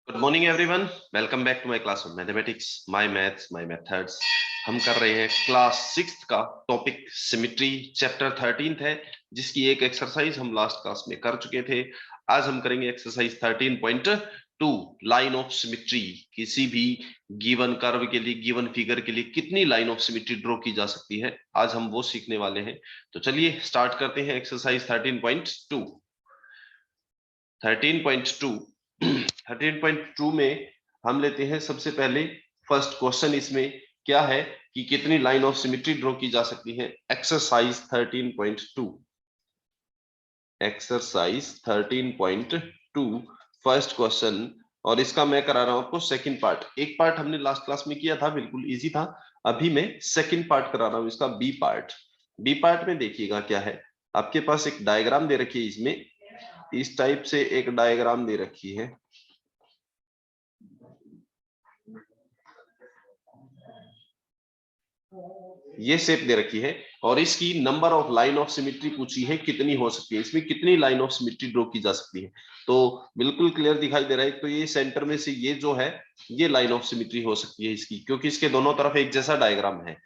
Good morning everyone, welcome back to my class of mathematics, my maths my methods. हम कर रहे हैं class 6 का टॉपिक सिमेट्री, चैप्टर 13 है, जिसकी एक एक्सरसाइज हम लास्ट क्लास में कर चुके थे। आज हम करेंगे एक्सरसाइज 13.2, लाइन ऑफ सिमेट्री। किसी भी गिवन कर्व के लिए, गिवन फिगर के लिए कितनी लाइन ऑफ सिमेट्री ड्रॉ की जा सकती है, आज हम वो सीखने वाले हैं। तो चलिए स्टार्ट करते हैं एक्सरसाइज 13.2। 13.2 में हम लेते हैं सबसे पहले फर्स्ट क्वेश्चन। इसमें क्या है कि कितनी लाइन ऑफ सिमेट्री ड्रॉ की जा सकती है। Exercise 13.2, exercise 13.2 first question. और इसका मैं करा रहा हूं आपको सेकंड पार्ट। एक पार्ट हमने लास्ट क्लास में किया था, बिल्कुल इजी था। अभी मैं सेकंड पार्ट करा रहा हूं, इसका बी पार्ट। बी पार्ट में देखिएगा क्या है, आपके पास एक डायग्राम दे रखी है। इसमें इस टाइप से एक डायग्राम दे रखी है। ये शेप दे रखी है और इसकी number of line of symmetry पूछी है, कितनी हो सकती है, इसमें कितनी लाइन ऑफ सिमेट्री ड्रॉ की जा सकती है। तो बिल्कुल क्लियर दिखाई दे रहा है। तो ये सेंटर में से ये जो है, ये लाइन ऑफ सिमेट्री हो सकती है इसकी, क्योंकि इसके दोनों तरफ एक जैसा डायग्राम है।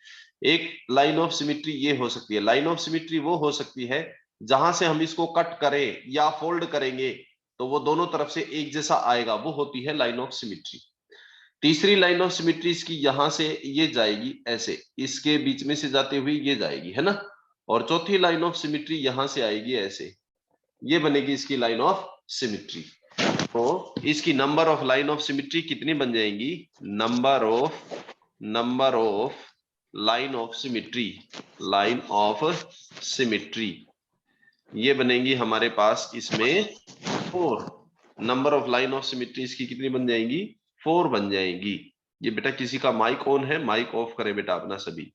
एक लाइन ऑफ सिमेट्री ये हो सकती है। लाइन ऑफ सिमेट्री वो हो सकती है जहां से हम इसको कट करें या फोल्ड करेंगे तो वो दोनों तरफ से एक जैसा आएगा, वो होती है लाइन ऑफ सिमेट्री। तीसरी लाइन ऑफ सिमेट्री इसकी यहां से ये जाएगी ऐसे, इसके बीच में से जाते हुए ये जाएगी, है ना। और चौथी लाइन ऑफ सिमेट्री यहां से आएगी ऐसे, ये बनेगी इसकी लाइन ऑफ सिमेट्री। तो इसकी number of line of symmetry कितनी बन जाएंगी, number of line of symmetry, line of symmetry ये बनेगी हमारे पास इसमें 4। Number of line of symmetry इसकी कितनी बन जाएंगी, 4 बन जाएंगी। ये बेटा किसी का माइक ऑन है, माइक ऑफ करें बेटा अपना सभी।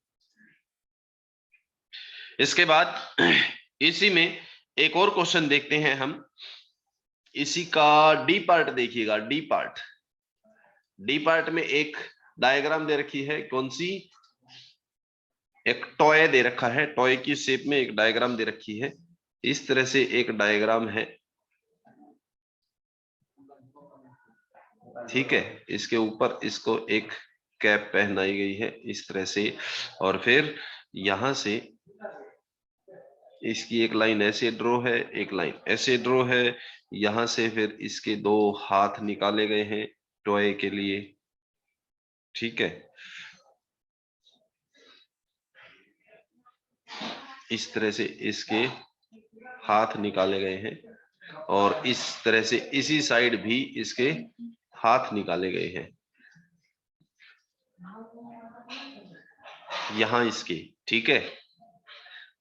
इसके बाद इसी में एक और क्वेश्चन देखते हैं हम। इसी का डी पार्ट देखिएगा। डी पार्ट में एक डायग्राम दे रखी है। कौन सी, एक टॉय दे रखा है। टॉय की शेप में एक डायग्राम दे रखी है। इस तरह से एक डायग्राम है, ठीक है। इसके ऊपर इसको एक कैप पहनाई गई है इस तरह से, और फिर यहां से इसकी एक लाइन ऐसे ड्रॉ है, एक लाइन ऐसे ड्रॉ है। यहां से फिर इसके 2 हाथ निकाले गए हैं टॉय के लिए, ठीक है। इस तरह से इसके हाथ निकाले गए हैं और इस तरह से इसी साइड भी इसके हाथ निकाले गए हैं, यहां इसके, ठीक है।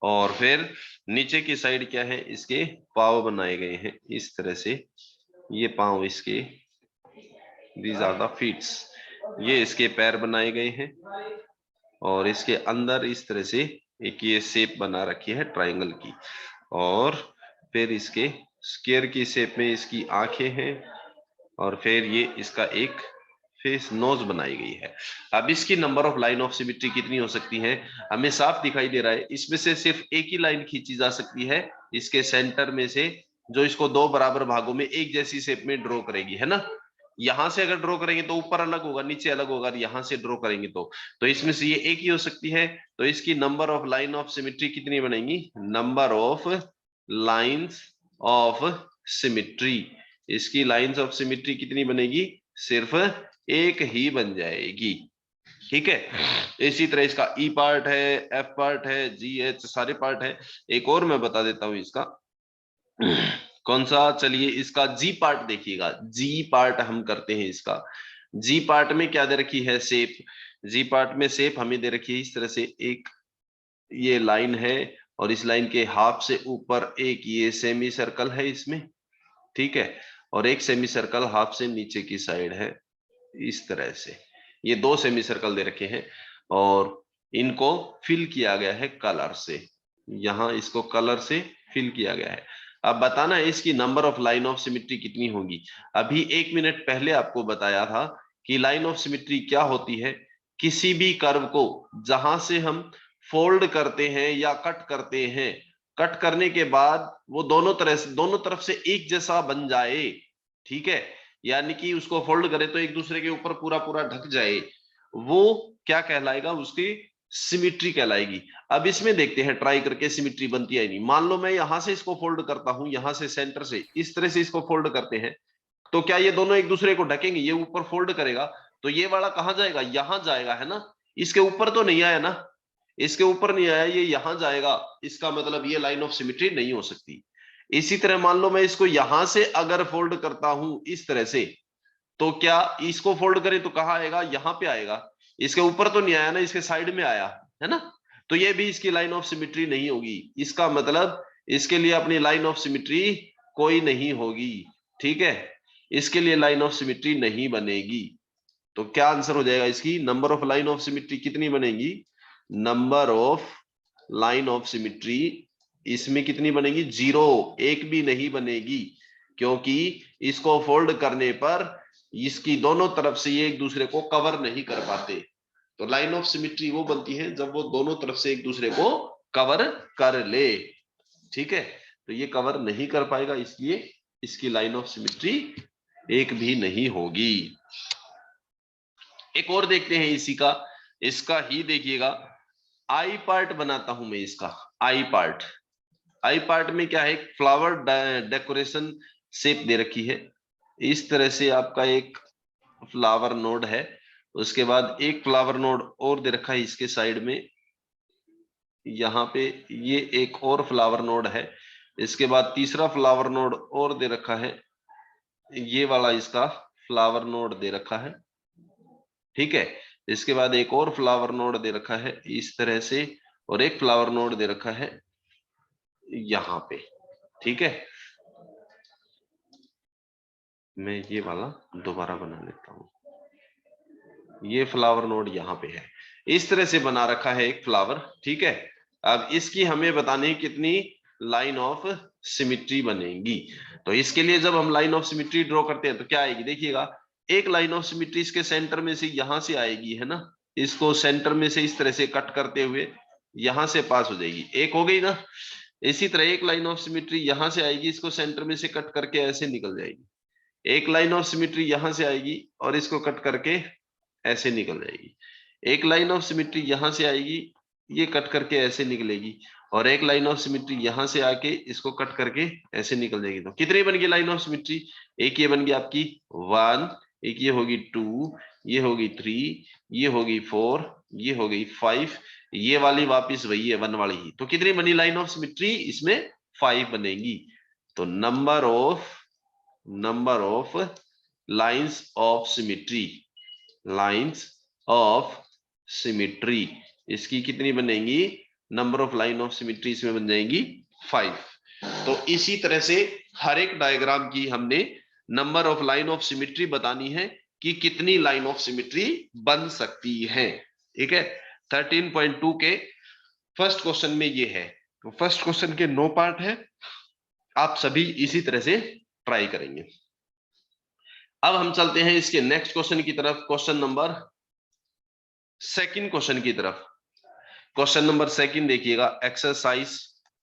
और फिर नीचे की साइड क्या है, इसके पांव बनाए गए हैं इस तरह से। ये पांव इसके, दीज आर द फीट्स, ये इसके पैर बनाए गए हैं। और इसके अंदर इस तरह से एक ये शेप बना रखी है ट्रायंगल की। और फिर इसके स्क्वायर की शेप में इसकी आंखें हैं। और फिर ये इसका एक फेस, नोज बनाई गई है। अब इसकी number of line of symmetry कितनी हो सकती है, हमें साफ दिखाई दे रहा है। इसमें से सिर्फ एक ही लाइन खींची जा सकती है इसके सेंटर में से, जो इसको 2 बराबर भागों में एक जैसी शेप में ड्रॉ करेगी, है ना। यहां से अगर ड्रॉ करेंगे तो ऊपर अलग होगा, नीचे अलग होगा। यहां से ड्रॉ करेंगे तो इसमें से ये एक ही हो सकती है। तो इसकी number of line of symmetry कितनी बनेगी, number of lines of symmetry, इसकी लाइंस ऑफ सिमेट्री कितनी बनेगी, सिर्फ एक ही बन जाएगी, ठीक है। इसी तरह इसका ई पार्ट है, एफ पार्ट है, जी एच, सारे पार्ट है। एक और मैं बता देता हूं इसका, कौन सा, चलिए इसका जी पार्ट देखिएगा। जी पार्ट हम करते हैं इसका। जी पार्ट में क्या दे रखी है, शेप। जी पार्ट में शेप हमें दे रखी है इस तरह से, एक ये लाइन है और इस लाइन के हाफ से ऊपर एक ये सेमी सर्कल है इसमें, ठीक है। और एक सेमी सर्कल हाफ से नीचे की साइड है इस तरह से। ये 2 सेमी सर्कल दे रखे हैं और इनको फिल किया गया है कलर से। यहां इसको कलर से फिल किया गया है। अब बताना है इसकी number of line of symmetry कितनी होगी। अभी 1 मिनट पहले आपको बताया था कि लाइन ऑफ सिमेट्री क्या होती है, किसी भी कर्व को जहां से हम फोल्ड करते हैं या कट करते हैं, कट करने के बाद वो दोनों तरफ से एक जैसा बन जाए, ठीक है। यानी कि उसको फोल्ड करें तो एक दूसरे के ऊपर पूरा पूरा ढक जाए, वो क्या कहलाएगा, उसकी सिमिट्री कहलाएगी। अब इसमें देखते हैं ट्राई करके सिमिट्री बनती है नहीं। मान लो मैं यहां से इसको फोल्ड करता हूं, यहां से सेंटर से इस तरह से इसको फोल्ड करते हैं, तो क्या ये दोनों एक दूसरे को ढकेंगे? ये ऊपर फोल्ड करेगा तो ये वाला कहां जाएगा? यहां जाएगा, है ना। इसके ऊपर तो नहीं आया ना, इसके ऊपर नहीं आया, ये यहां जाएगा। इसका मतलब ये लाइन ऑफ सिमिट्री नहीं हो सकती। इसी तरह मान लो मैं इसको यहां से अगर फोल्ड करता हूं इस तरह से, तो क्या इसको फोल्ड करें तो कहां आएगा? यहां पे आएगा। इसके ऊपर तो नहीं आया ना, इसके साइड में आया, है ना। तो ये भी इसकी लाइन ऑफ सिमिट्री नहीं होगी। इसका मतलब इसके लिए अपनी लाइन ऑफ सिमिट्री कोई नहीं होगी, ठीक है। इसके लिए लाइन ऑफ सिमिट्री नहीं बनेगी। तो क्या आंसर हो जाएगा इसकी? Number of line of symmetry कितनी बनेगी? Number of line of symmetry इसमें कितनी बनेगी? 0, एक भी नहीं बनेगी, क्योंकि इसको फोल्ड करने पर इसकी दोनों तरफ से ये एक दूसरे को कवर नहीं कर पाते। तो लाइन ऑफ सिमिट्री वो बनती है जब वो दोनों तरफ से एक दूसरे को कवर कर ले, ठीक है। तो ये कवर नहीं कर पाएगा, इसलिए इसकी लाइन ऑफ सिमिट्री एक भी नहीं होगी। एक और देखते हैं इसी का, इसका ही देखिएगा। आई पार्ट बनाता हूं मैं इसका, आई पार्ट। आई पार्ट में क्या है? फ्लावर डेकोरेशन शेप दे रखी है। इस तरह से आपका एक फ्लावर नोड है, उसके बाद एक फ्लावर नोड और दे रखा है इसके साइड में, यहाँ पे ये एक और फ्लावर नोड है। इसके बाद तीसरा फ्लावर नोड और दे रखा है, ये वाला इसका फ्लावर नोड दे रखा है, ठीक है। इसके बाद एक और फ्लावर नोड दे रखा है इस तरह से, और एक फ्लावर नोड दे रखा है यहाँ पे, ठीक है। मैं ये वाला दोबारा बना लेता हूँ। ये फ्लावर नोड यहाँ पे है, इस तरह से बना रखा है एक फ्लावर, ठीक है। अब इसकी हमें बतानी है कितनी लाइन ऑफ सिमिट्री बनेगी। तो इसके लिए जब हम लाइन ऑफ सिमिट्री ड्रॉ करते हैं तो क्या आएगी? देखिएगा, एक लाइन ऑफ सिमिट्री इसके सेंटर में से यहां से आएगी, है ना। इसको सेंटर में से इस तरह से कट करते हुए यहां से पास हो जाएगी, एक हो गई ना। इसी तरह एक लाइन ऑफ सिमिट्री यहां से आएगी, इसको सेंटर में से कट करके ऐसे निकल जाएगी। एक लाइन ऑफ सिमिट्री यहां से आएगी और इसको कट करके ऐसे निकल जाएगी। एक लाइन ऑफ सिमिट्री यहां से आएगी, ये कट करके ऐसे निकलेगी, और एक लाइन ऑफ सिमिट्री यहां से आके इसको कट करके ऐसे निकल जाएगी। तो कितनी बन गई लाइन ऑफ सिमिट्री? एक ये बन गई आपकी 1, एक ये होगी 2, ये होगी 3, ये होगी 4, ये हो गई 5, ये वाली वापिस वही है 1 वाली ही। तो कितनी बनी लाइन ऑफ सिमिट्री? इसमें 5 बनेगी। तो number of lines of symmetry, lines of symmetry इसकी कितनी बनेगी? Number of line of symmetry इसमें बन जाएंगी 5। तो इसी तरह से हर एक डायग्राम की हमने number of line of symmetry बतानी है कि कितनी लाइन ऑफ सिमिट्री बन सकती है, ठीक है। 13.2 के फर्स्ट क्वेश्चन में ये है। तो फर्स्ट क्वेश्चन के 9 पार्ट है, आप सभी इसी तरह से ट्राई करेंगे। अब हम चलते हैं इसके नेक्स्ट क्वेश्चन की तरफ, क्वेश्चन नंबर सेकंड क्वेश्चन की तरफ। क्वेश्चन नंबर सेकंड देखिएगा, एक्सरसाइज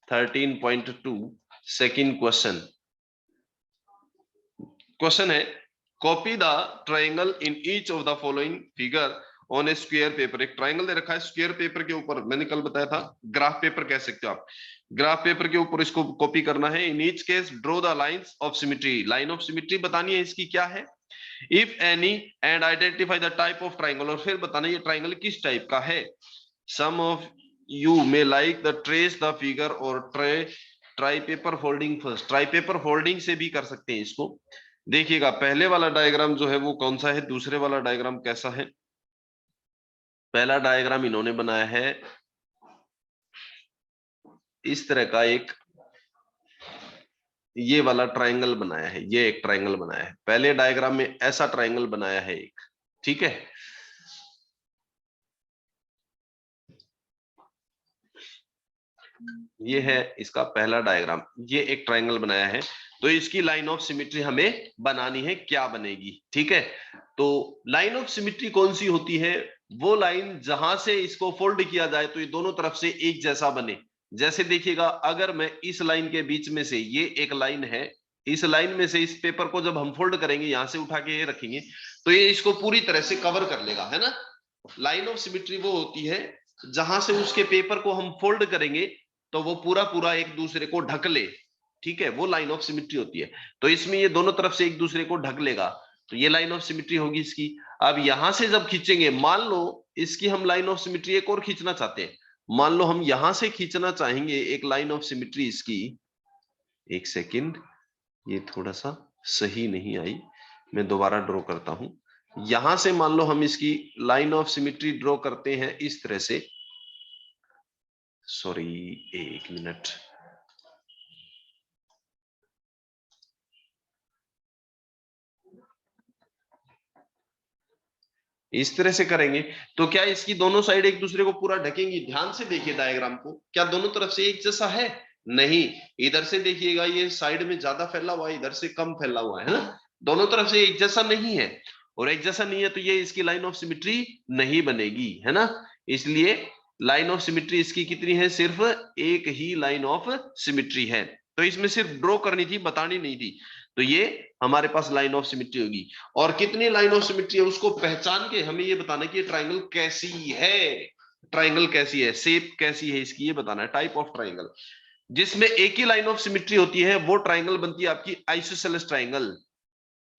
13.2 सेकंड क्वेश्चन। क्वेश्चन है, copy the triangle in each of the following figure on A square paper. एक ट्राइंगल दे रखा है स्क्वायर पेपर के ऊपर, मैंने कल बताया था ग्राफ पेपर कह सकते हो आप। ग्राफ पेपर के ऊपर इसको कॉपी करना है। In each case draw the lines of symmetry, line of symmetry बतानी है इसकी क्या है। If any and identify the type of triangle, और फिर बताना ये ट्राइंगल किस टाइप का है। Some of you may like the trace the figure और try paper folding first. Try paper folding से भी कर सकते हैं इसको। देखिएगा पहले वाला डायग्राम जो है वो कौन सा है, दूसरे वाला डायग्राम कैसा है। पहला डायग्राम इन्होंने बनाया है इस तरह का, एक ये वाला ट्राइंगल बनाया है, ये एक ट्राइंगल बनाया है। पहले डायग्राम में ऐसा ट्राइंगल बनाया है एक, ठीक है। ये है इसका पहला डायग्राम, ये एक ट्राइंगल बनाया है। तो इसकी लाइन ऑफ सिमिट्री हमें बनानी है, क्या बनेगी, ठीक है। तो लाइन ऑफ सिमिट्री कौन सी होती है? वो लाइन जहां से इसको फोल्ड किया जाए तो ये दोनों तरफ से एक जैसा बने। जैसे देखिएगा, अगर मैं इस लाइन के बीच में से, ये एक लाइन है, इस लाइन में से इस पेपर को जब हम फोल्ड करेंगे, यहां से उठा के ये रखेंगे, तो ये इसको पूरी तरह से कवर कर लेगा, है ना। लाइन ऑफ सिमेट्री वो होती है जहां से उसके पेपर को हम फोल्ड करेंगे तो वो पूरा पूरा एक दूसरे को ढक ले, ठीक है, वो लाइन ऑफ सिमेट्री होती है। तो इसमें ये दोनों तरफ से एक दूसरे को ढक लेगा, तो ये लाइन ऑफ सिमेट्री होगी इसकी। अब यहां से जब खींचेंगे, मान लो इसकी हम लाइन ऑफ सिमेट्री एक और खींचना चाहते हैं, मान लो हम यहां से खींचना चाहेंगे एक लाइन ऑफ सिमेट्री इसकी, एक सेकेंड, ये थोड़ा सा सही नहीं आई, मैं दोबारा ड्रॉ करता हूं। यहां से मान लो हम इसकी लाइन ऑफ सिमेट्री ड्रॉ करते हैं इस तरह से, सॉरी एक मिनट, इस तरह से करेंगे तो क्या इसकी दोनों साइड एक दूसरे को पूरा ढकेंगी? ध्यान से देखिए डायग्राम को, क्या दोनों तरफ से एक जैसा है? नहीं, इधर से देखिएगा ये साइड में ज्यादा फैला हुआ है, इधर से कम फैला हुआ है ना, दोनों तरफ से एक जैसा नहीं है, और एक जैसा नहीं है तो ये इसकी लाइन ऑफ सिमेट्री नहीं बनेगी, है ना। इसलिए लाइन ऑफ सिमेट्री इसकी कितनी है? सिर्फ एक ही लाइन ऑफ सिमेट्री है। तो इसमें सिर्फ ड्रॉ करनी थी, बतानी नहीं थी। तो ये हमारे पास लाइन ऑफ सिमेट्री होगी। और कितनी लाइन ऑफ सिमेट्री है उसको पहचान के हमें ये बताना कि ये ट्राइंगल कैसी है, ट्राइंगल कैसी है, शेप कैसी है इसकी, ये बताना है। टाइप ऑफ ट्राइंगल जिसमें एक ही लाइन ऑफ सिमेट्री होती है वो ट्राइंगल बनती है आपकी isosceles triangle.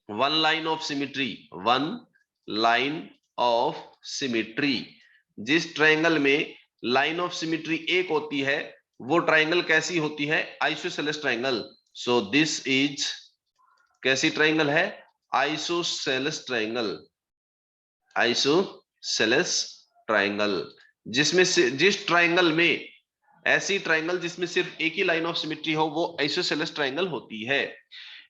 One line of symmetry, one line of symmetry, जिस ट्राइंगल में लाइन ऑफ सिमेट्री एक होती है वो ट्राइंगल कैसी होती है? Isosceles triangle. So this is कैसी ट्राइंगल है? आइसोसेलेस ट्राइंगल, आइसोसेलेस ट्राइंगल, जिसमें से जिस ट्राइंगल में ऐसी ट्राइंगल जिसमें सिर्फ एक ही लाइन ऑफ सिमेट्री हो वो आइसोसेलेस ट्राइंगल होती है।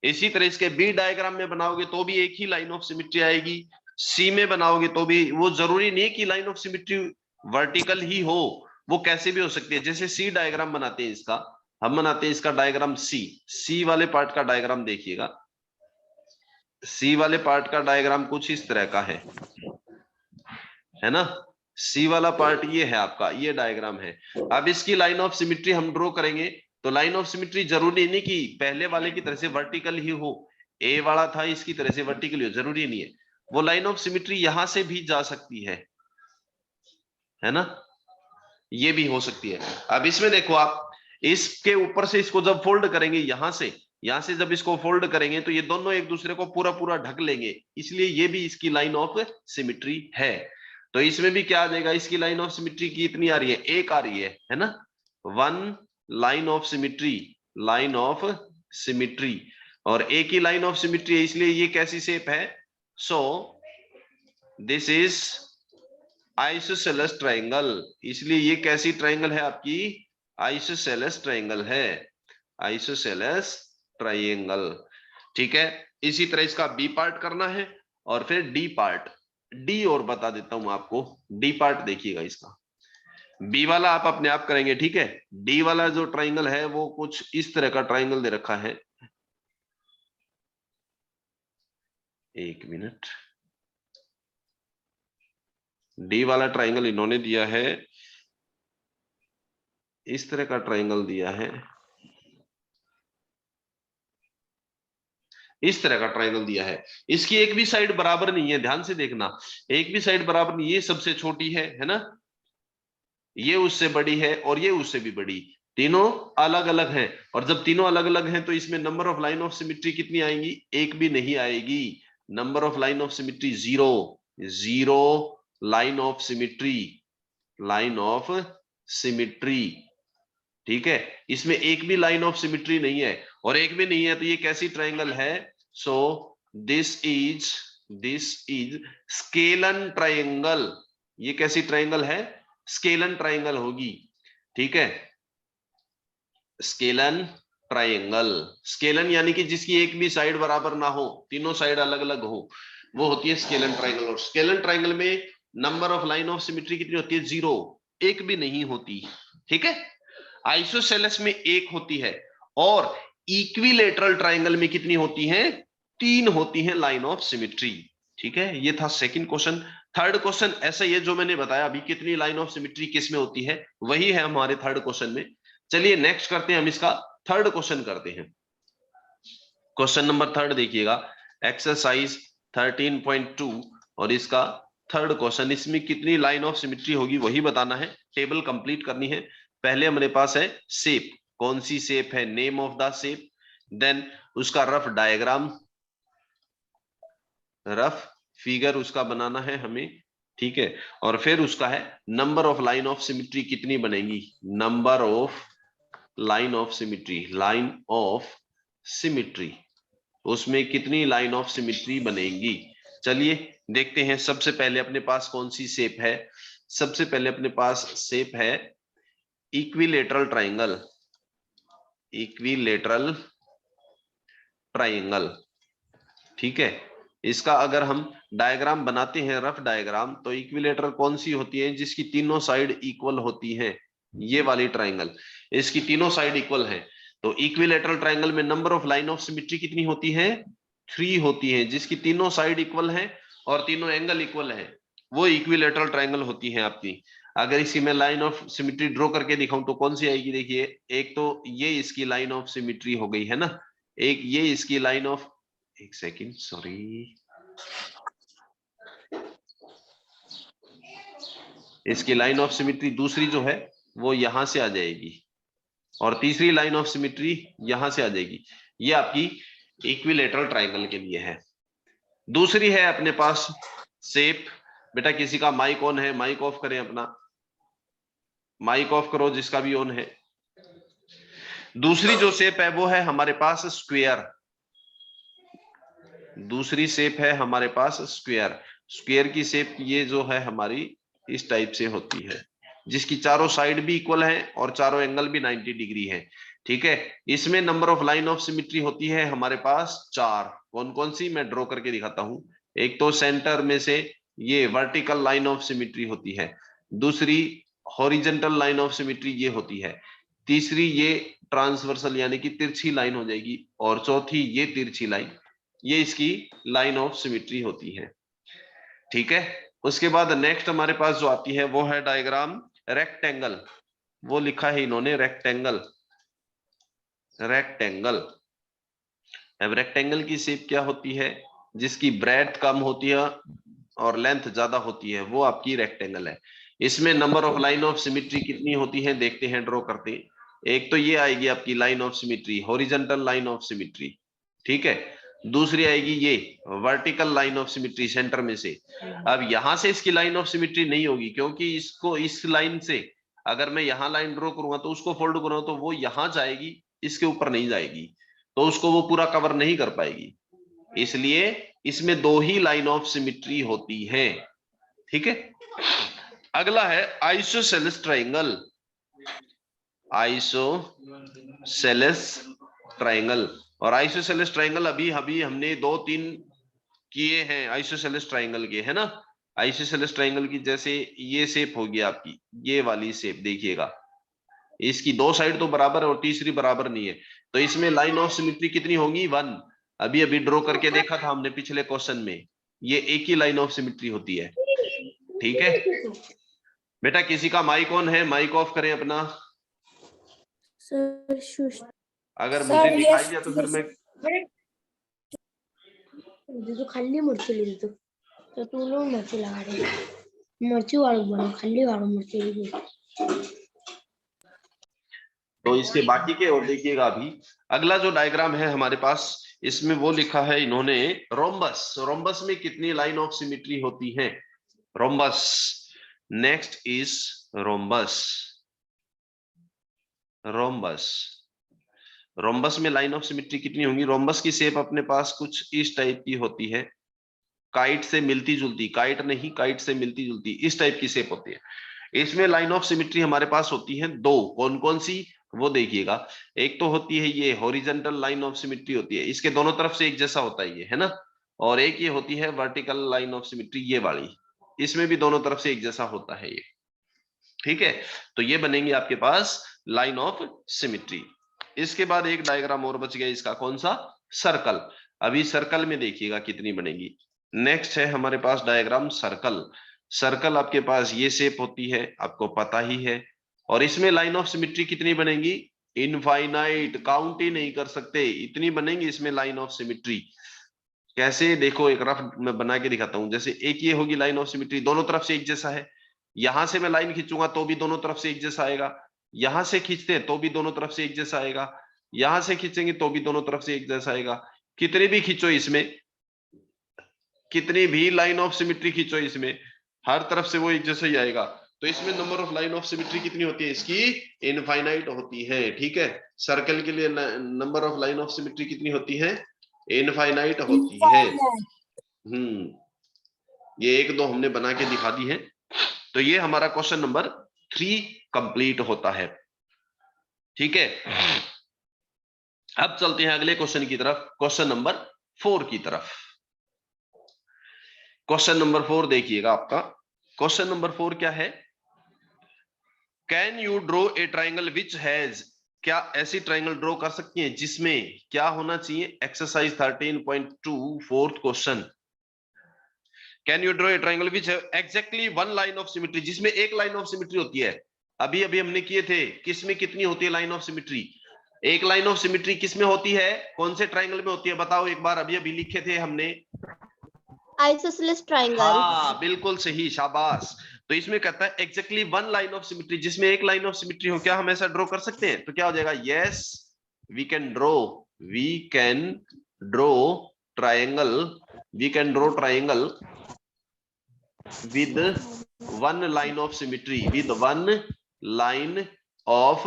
इसी तरह इसके बी डायग्राम में बनाओगे तो भी एक ही लाइन ऑफ सिमेट्री आएगी, सी में बनाओगे तो भी, वो जरूरी नहीं कि लाइन ऑफ सिमेट्री वर्टिकल ही हो, वो कैसे भी हो सकती है। जैसे सी डायग्राम बनाते हैं इसका, हम बनाते हैं इसका डायग्राम सी वाले पार्ट का डायग्राम देखिएगा। सी वाले पार्ट का डायग्राम कुछ इस तरह का है ना। सी वाला पार्ट ये है आपका, ये डायग्राम है। अब इसकी लाइन ऑफ सिमेट्री हम ड्रॉ करेंगे तो लाइन ऑफ सिमेट्री जरूरी नहीं कि पहले वाले की तरह से वर्टिकल ही हो, ए वाला था इसकी तरह से वर्टिकल ही हो, जरूरी नहीं है। वो लाइन ऑफ सिमेट्री यहां से भी जा सकती है ना, ये भी हो सकती है। अब इसमें देखो आप, इसके ऊपर से इसको जब फोल्ड करेंगे, यहां से जब इसको फोल्ड करेंगे तो ये दोनों एक दूसरे को पूरा पूरा ढक लेंगे, इसलिए ये भी इसकी लाइन ऑफ सिमेट्री है। तो इसमें भी क्या आ जाएगा? इसकी लाइन ऑफ सिमेट्री कितनी आ रही है? एक आ रही है ना। One line of symmetry, line of symmetry, और एक ही लाइन ऑफ सिमेट्री है, इसलिए ये कैसी शेप है? So this is isosceles triangle, इसलिए ये कैसी ट्राइंगल है आपकी? आइसोसेलेस ट्राइंगल है, आइसोसेलेस ट्राइंगल, ठीक है। इसी तरह इसका बी पार्ट करना है, और फिर डी पार्ट। डी और बता देता हूं आपको, डी पार्ट देखिएगा इसका। बी वाला आप अपने आप करेंगे, ठीक है। डी वाला जो ट्राइंगल है वो कुछ इस तरह का ट्राइंगल दे रखा है, एक मिनट। डी वाला ट्राइंगल इन्होंने दिया है, इस तरह का ट्राइंगल दिया है, इस तरह का ट्राइंगल दिया है। इसकी एक भी साइड बराबर नहीं है, ध्यान से देखना, एक भी साइड बराबर नहीं, ये सबसे छोटी है ना, ये उससे बड़ी है, और ये उससे भी बड़ी, तीनों अलग अलग हैं। और जब तीनों अलग अलग हैं तो इसमें number of line of symmetry कितनी आएंगी? एक भी नहीं आएगी। Number of line of symmetry zero, zero line of symmetry, line of symmetry, ठीक है। इसमें एक भी लाइन ऑफ सिमेट्री नहीं है, और एक भी नहीं है तो ये कैसी ट्राइंगल है? So this is scalene triangle, ये कैसी ट्राइंगल है? स्केलन ट्राइंगल होगी, ठीक है। स्केलन ट्राइंगल, स्केलन यानी कि जिसकी एक भी साइड बराबर ना हो, तीनों साइड अलग अलग हो, वो होती है स्केलन ट्राइंगल। और स्केलन ट्राइंगल में number of line of symmetry कितनी होती है? जीरो, एक भी नहीं होती, ठीक है। आइसोसेलेस में एक होती है, और इक्विलेटरल ट्राइंगल में कितनी होती हैं? तीन होती हैं लाइन ऑफ सिमेट्री, ठीक है। ये था सेकंड क्वेश्चन। थर्ड क्वेश्चन ऐसा ही है जो मैंने बताया अभी, कितनी लाइन ऑफ सिमेट्री किस में होती है, वही है हमारे थर्ड क्वेश्चन में। चलिए नेक्स्ट करते हैं हम इसका, थर्ड क्वेश्चन करते हैं। क्वेश्चन नंबर 3 देखिएगा, एक्सरसाइज 13.2 और इसका थर्ड क्वेश्चन। इसमें कितनी लाइन ऑफ सिमेट्री होगी वही बताना है, टेबल कंप्लीट करनी है। पहले हमारे पास है शेप, कौन सी शेप है, name of the shape, then उसका रफ डायग्राम, रफ फिगर उसका बनाना है हमें, ठीक है। और फिर उसका है number of line of symmetry कितनी बनेगी, number of line of symmetry, line of symmetry, उसमें कितनी लाइन ऑफ सिमेट्री बनेगी। चलिए देखते हैं। सबसे पहले अपने पास कौन सी शेप है, सबसे पहले अपने पास शेप है इक्विलेटरल ट्राइंगल, इक्विलेटरल ट्राइंगल, ठीक है। इसका अगर हम डायग्राम बनाते हैं, रफ डायग्राम, तो इक्विलेटरल कौन सी होती है, जिसकी तीनों साइड इक्वल होती हैं, ये वाली ट्राइंगल, इसकी तीनों साइड इक्वल है। तो इक्विलेटरल ट्राइंगल में number of line of symmetry कितनी होती है, 3 होती है, जिसकी तीनों साइड इक्वल है और तीनों एंगल इक्वल है, वो इक्विलेटरल ट्राइंगल होती है आपकी। अगर इसी में लाइन ऑफ सिमेट्री ड्रॉ करके दिखाऊं तो कौन सी आएगी, देखिए, एक तो ये इसकी लाइन ऑफ सिमेट्री हो गई है ना, एक ये इसकी लाइन ऑफ, एक सेकंड सॉरी, इसकी लाइन ऑफ सिमेट्री दूसरी जो है वो यहां से आ जाएगी और तीसरी लाइन ऑफ सिमेट्री यहां से आ जाएगी। ये आपकी इक्विलेटरल ट्राइंगल के लिए है। दूसरी है अपने पास शेप, बेटा किसी का माइक ऑन है, माइक ऑफ करें अपना, माइक ऑफ करो जिसका भी ऑन है। दूसरी जो शेप है वो है हमारे पास स्क्वायर, दूसरी शेप है हमारे पास स्क्वायर। स्क्वायर की शेप ये जो है हमारी इस टाइप से होती है, जिसकी चारों साइड भी इक्वल है और चारों एंगल भी 90 डिग्री है, ठीक है। इसमें number of line of symmetry होती है हमारे पास 4, कौन कौन सी मैं ड्रॉ करके दिखाता हूं। एक तो सेंटर में से ये वर्टिकल लाइन ऑफ सिमेट्री होती है, दूसरी हॉरिजेंटल लाइन ऑफ सिमेट्री ये होती है, तीसरी ये ट्रांसवर्सल यानी कि तिरछी लाइन हो जाएगी, और चौथी ये तिरछी लाइन, ये इसकी लाइन ऑफ सिमेट्री होती है, ठीक है। उसके बाद नेक्स्ट हमारे पास जो आती है वो है डायग्राम रेक्टेंगल, वो लिखा है इन्होंने रेक्टेंगल, रेक्टेंगल। अब रेक्टेंगल की शेप क्या होती है, जिसकी ब्रेड्थ कम होती है और लेंथ ज्यादा होती है, वो आपकी रेक्टेंगल है। इसमें number of line of symmetry कितनी होती है देखते हैं, ड्रॉ करते हैं। एक तो ये आएगी आपकी line of symmetry, horizontal line of symmetry, ठीक है। दूसरी आएगी ये vertical line of symmetry centre में से। अब यहां से इसकी लाइन ऑफ सिमेट्री नहीं होगी, क्योंकि इसको इस लाइन से अगर मैं यहां लाइन ड्रॉ करूंगा तो उसको फोल्ड करूंगा तो वो यहां जाएगी, इसके ऊपर नहीं जाएगी, तो उसको वो पूरा कवर नहीं कर पाएगी, इसलिए इसमें 2 ही लाइन ऑफ सिमेट्री होती है, ठीक है। अगला है आइसोसेलेस ट्राइंगल, आइसोसेलेस ट्राइंगल। और आइसोसेलेस ट्राइंगल अभी अभी हमने 2-3 किए हैं आइसोसेलेस ट्राइंगल के, है ना। आइसोसेलेस ट्राइंगल की जैसे ये शेप होगी आपकी, ये वाली शेप देखिएगा, इसकी 2 साइड तो बराबर है और तीसरी बराबर नहीं है, तो इसमें लाइन ऑफ सिमेट्री कितनी होगी, 1। अभी अभी ड्रॉ करके देखा था हमने पिछले क्वेश्चन में, ये एक ही लाइन ऑफ सिमेट्री होती है, ठीक है। बेटा किसी का माइक ऑन है, माइक ऑफ करें अपना। अगर मुझे दिखाई दिया तो फिर मैं तो खाली मिर्ची ले तो तू लोग मिर्ची लगा दे, मिर्ची वालों बनो, खाली वालों मिर्ची। तो इसके बाकी के और देखिएगा। अभी अगला जो डायग्राम है हमारे पास, इसमें वो लिखा है इन्होंने रोम्बस, रोम्बस में कितनी लाइन ऑफ सिमेट्री होती है, rhombus. Next is rhombus, rhombus, rhombus में लाइन ऑफ सिमेट्री कितनी होंगी। रोम्बस की शेप अपने पास कुछ इस टाइप की होती है, काइट से मिलती जुलती, काइट नहीं, काइट से मिलती जुलती इस टाइप की शेप होती है। इसमें लाइन ऑफ सिमेट्री हमारे पास होती है 2, कौन कौन सी वो देखिएगा। एक तो होती है ये हॉरिजॉन्टल लाइन ऑफ सिमेट्री होती है, इसके दोनों तरफ से एक जैसा होता है ये, है ना। और एक ये होती है वर्टिकल लाइन ऑफ सिमेट्री, ये वाली, इसमें भी दोनों तरफ से एक जैसा होता है ये, ठीक है। तो ये बनेंगे आपके पास लाइन ऑफ सिमेट्री। इसके बाद एक डायग्राम और बच गया, इसका कौन सा, सर्कल। अभी सर्कल में देखिएगा कितनी बनेगी। नेक्स्ट है हमारे पास डायग्राम सर्कल। सर्कल आपके पास ये शेप होती है, आपको पता ही है, और इसमें लाइन ऑफ सिमेट्री कितनी बनेगी, इनफाइनाइट, काउंट ही नहीं कर सकते, इतनी बनेंगी इसमें लाइन ऑफ सिमिट्री। कैसे, देखो एक रफ मैं बना के दिखाता हूं। जैसे एक ये होगी लाइन ऑफ सिमिट्री, दोनों तरफ से एक जैसा है, यहां से मैं लाइन खींचूंगा तो भी दोनों तरफ से एक जैसा आएगा, यहां से खींचते हैं तो भी दोनों तरफ से एक जैसा आएगा, यहां से खींचेंगे तो भी दोनों तरफ से एक जैसा आएगा। कितने भी खींचो इसमें, कितनी भी लाइन ऑफ सिमिट्री खींचो इसमें, हर तरफ से वो एक जैसा ही आएगा। तो इसमें number of line of symmetry कितनी होती है इसकी, इनफाइनाइट होती है। ठीक है, सर्कल के लिए number of line of symmetry कितनी होती है, इनफाइनाइट होती है। ये एक दो हमने बना के दिखा दी है। तो ये हमारा क्वेश्चन नंबर 3 कंप्लीट होता है। ठीक है, अब चलते हैं अगले क्वेश्चन की तरफ, क्वेश्चन नंबर 4 की तरफ। क्वेश्चन नंबर 4 देखिएगा आपका। क्वेश्चन नंबर 4 क्या है, can you draw a triangle which has, क्या ऐसी ट्राइंगल ड्रॉ कर सकती हैं जिसमें क्या होना चाहिए, exercise 13.2 fourth question. Can you draw a triangle which have exactly one line of symmetry, जिसमें एक लाइन ऑफ सिमिट्री होती है। अभी अभी हमने किए थे, किसमें कितनी होती है लाइन ऑफ सिमिट्री, एक लाइन ऑफ सिमिट्री किसमें होती है, कौन से ट्राइंगल में होती है, बताओ एक बार। अभी अभी लिखे थे हमने, आइसोसेलेस ट्राइंगल। हाँ बिल्कुल सही, शाबाश। तो इसमें कहता है exactly one line of symmetry, जिसमें एक लाइन ऑफ सिमिट्री हो, क्या हम ऐसा ड्रॉ कर सकते हैं? तो क्या हो जाएगा, yes we can draw, we can draw triangle, we can draw triangle with one line of symmetry, with one line of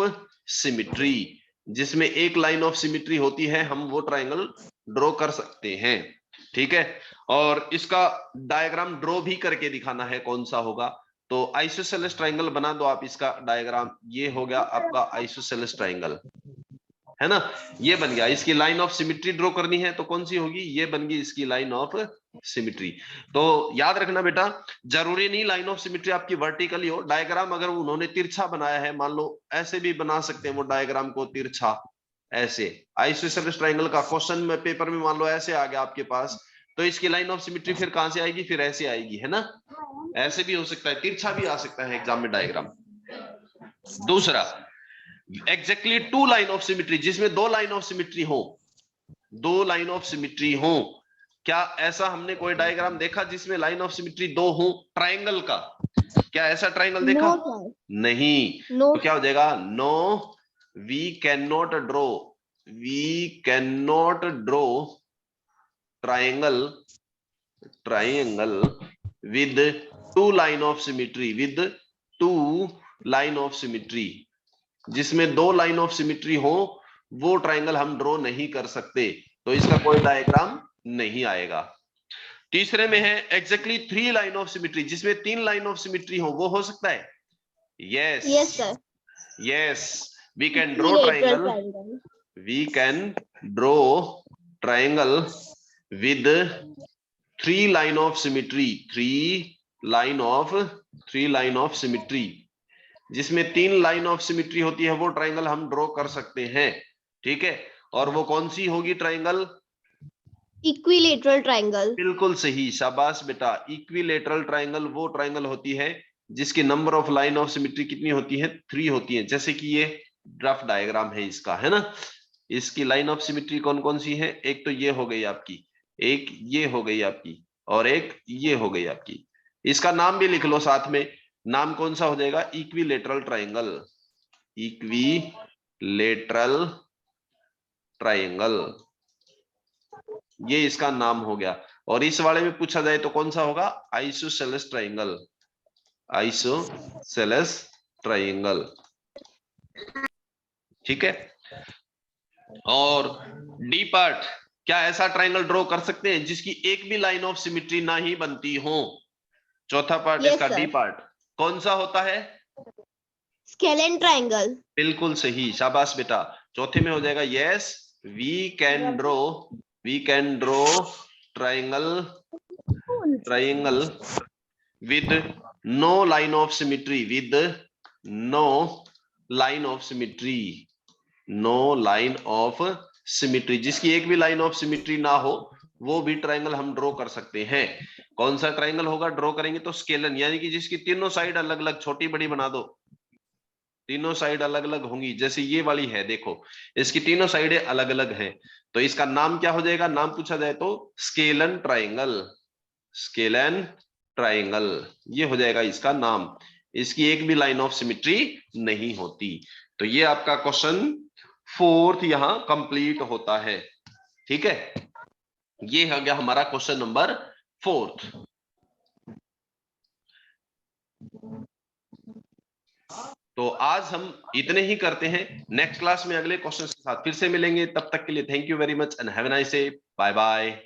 symmetry, जिसमें एक लाइन ऑफ सिमिट्री होती है, हम वो ट्राइंगल ड्रॉ कर सकते हैं। ठीक है, और इसका डायग्राम ड्रॉ भी करके दिखाना है, कौन सा होगा। तो आइसोसेलेस ट्राइंगल बना दो आप, इसका डायग्राम ये हो गया आपका आइसोसेलेस ट्राइंगल, है ना, ये बन गया। इसकी लाइन ऑफ सिमिट्री ड्रॉ करनी है तो कौन सी होगी, ये बन गई इसकी लाइन ऑफ सिमिट्री। तो याद रखना बेटा, जरूरी नहीं लाइन ऑफ सिमिट्री आपकी वर्टिकली हो, डायग्राम अगर उन्होंने तिरछा बनाया है, मान लो ऐसे भी बना सकते हैं वो डायग्राम को तिरछा, ऐसे आइसोसेलेस ट्राइंगल का क्वेश्चन में पेपर में मान लो ऐसे आ गया आपके पास, तो इसकी लाइन ऑफ सिमिट्री फिर कहां से आएगी, फिर ऐसे आएगी, है ना, ऐसे भी हो सकता है, तिरछा भी आ सकता है एग्जाम में डायग्राम। दूसरा, exactly two line of symmetry, जिसमें दो लाइन ऑफ सिमिट्री हो, दो लाइन ऑफ सिमिट्री हो। क्या ऐसा हमने कोई डायग्राम देखा जिसमें लाइन ऑफ सिमिट्री दो हो ट्राइंगल का, क्या ऐसा ट्राइंगल देखा? नहीं। तो क्या हो जाएगा, no we can not draw, we can not draw triangle, triangle with two line of symmetry, with two line of symmetry, जिसमें दो लाइन ऑफ सिमिट्री हो वो ट्राइंगल हम ड्रॉ नहीं कर सकते, तो इसका कोई डायग्राम नहीं आएगा। तीसरे में है exactly three line of symmetry, जिसमें तीन लाइन ऑफ सिमिट्री हो, वो हो सकता है, yes yes sir, yes we can draw triangle, we can draw triangle with three line of symmetry, three line of symmetry, जिसमें तीन लाइन ऑफ सिमिट्री होती है, वो ट्राइंगल हम ड्रॉ कर सकते हैं। ठीक है, और वो कौन सी होगी ट्राइंगल, इक्विलेटरल ट्राइंगल। बिल्कुल सही, शाबाश बेटा। इक्विलेटरल ट्राइंगल वो ट्राइंगल होती है जिसकी number of line of symmetry कितनी होती है, 3 होती है। जैसे कि ये रफ डायग्राम है इसका, है ना, इसकी लाइन ऑफ सिमिट्री कौन कौन सी है, एक तो ये हो गई आपकी, एक ये हो गई आपकी, और एक ये हो गई आपकी। इसका नाम भी लिख लो साथ में, नाम कौन सा हो जाएगा, इक्विलेटरल ट्राइंगल, इक्विलेटरल ट्राइंगल, ये इसका नाम हो गया। और इस वाले में पूछा जाए तो कौन सा होगा, आइसोसेलेस ट्राइंगल, आइसोसेलेस ट्राइंगल। ठीक है, और डी पार्ट, क्या ऐसा ट्राइंगल ड्रॉ कर सकते हैं जिसकी एक भी लाइन ऑफ सिमिट्री ना ही बनती हो? चौथा पार्ट इसका डी पार्ट कौन सा होता है, स्केलेन ट्राइंगल, बिल्कुल सही, शाबाश बेटा। चौथे में हो जाएगा yes we can draw triangle, triangle with no line of symmetry, with no line of symmetry, no line of symmetry, जिसकी एक भी लाइन ऑफ सिमिट्री ना हो वो भी ट्राइंगल हम ड्रॉ कर सकते हैं। कौन सा ट्राइंगल होगा ड्रॉ करेंगे तो, स्केलन, यानी कि जिसकी तीनों साइड अलग अलग छोटी बड़ी बना दो, तीनों साइड अलग अलग होंगी, जैसे ये वाली है देखो, इसकी तीनों साइडें अलग अलग हैं, तो इसका नाम क्या हो जाएगा, नाम पूछा जाए तो स्केलन ट्राइंगल, स्केलन ट्राइंगल ये हो जाएगा इसका नाम। इसकी एक भी लाइन ऑफ सिमेट्री नहीं होती। तो ये आपका क्वेश्चन फोर्थ यहां कंप्लीट होता है। ठीक है, ये हो गया हमारा क्वेश्चन नंबर फोर्थ। तो आज हम इतने ही करते हैं, नेक्स्ट क्लास में अगले क्वेश्चन के साथ फिर से मिलेंगे, तब तक के लिए thank you very much and have a nice day, bye bye.